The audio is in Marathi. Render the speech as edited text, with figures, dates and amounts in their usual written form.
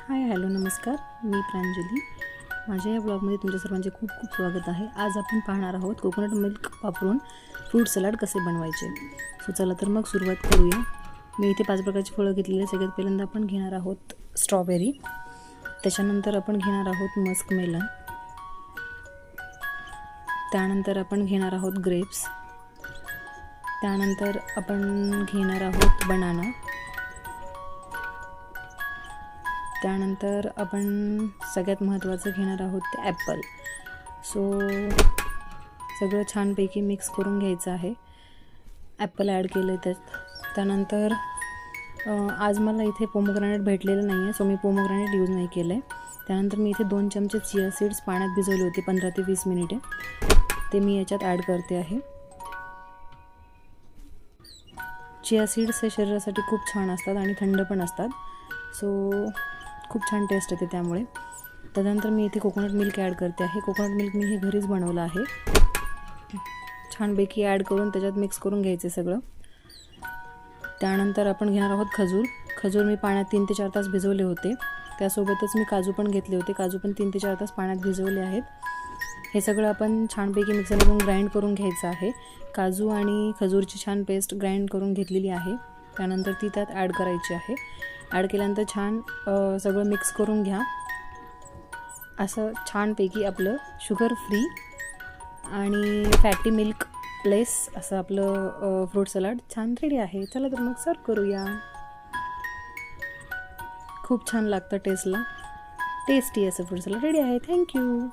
हाय हॅलो नमस्कार, मी प्रांजली. माझ्या या ब्लॉगमध्ये तुमच्या सर्वांचे खूप खूप स्वागत आहे. आज आपण पाहणार आहोत कोकोनट मिल्क वापरून फ्रूट सलाड कसे बनवायचे. सो चला तर मग सुरुवात करूया. मी इथे 5 प्रकारची फळं घेतलेली आहे. सगळ्यात पहिल्यांदा आपण घेणार आहोत स्ट्रॉबेरी, त्याच्यानंतर आपण घेणार आहोत मस्क मेलन, त्यानंतर आपण घेणार आहोत ग्रेप्स, त्यानंतर आपण घेणार आहोत बनाना, त्यानंतर आपण सगळ्यात महत्त्वाचं घेणार आहोत ते ॲपल. सो सगळं छानपैकी मिक्स करून घ्यायचं आहे. ॲपल ॲड केलं त्यानंतर आज मला इथे पोमोग्रॅनेट भेटलेलं नाही आहे, सो मी पोमोग्रॅनेट यूज नाही केलं आहे. त्यानंतर मी इथे 2 चमचे चिया सीड्स पाण्यात भिजवले होते 15 ते 20 मिनिटे, ते मी याच्यात ॲड करते आहे. चिया सीड्स हे शरीरासाठी खूप छान असतात आणि थंड पण असतात, सो खूप छान टेस्ट येते त्यामुळे. त्यानंतर मी इथे कोकोनट मिल्क ॲड करते आहे. कोकोनट मिल्क मी हे घरीच बनवलं आहे. छानपैकी ॲड करून त्याच्यात मिक्स करून घ्यायचे सगळं. त्यानंतर आपण घेणार आहोत खजूर मी पाण्यात 3 ते 4 तास भिजवले होते. त्यासोबतच मी काजू पण घेतले होते. काजू पण 3 ते 4 तास पाण्यात भिजवले आहेत. हे सगळं आपण छानपैकी मिक्सरमधून ग्राइंड करून घ्यायचं आहे. काजू आणि खजूरची छान पेस्ट ग्राइंड करून घेतलेली आहे. त्यानंतर ती त्यात ॲड करायची आहे. ॲड केल्यानंतर छान सगळं मिक्स करून घ्या. असं छानपैकी आपलं शुगर फ्री आणि फॅटी मिल्क लेस असं आपलं फ्रूट सलाड छान रेडी आहे. चला तर मग सर्व करूया. खूप छान लागतं टेस्टी असं फ्रूट सलाड रेडी आहे. थँक्यू.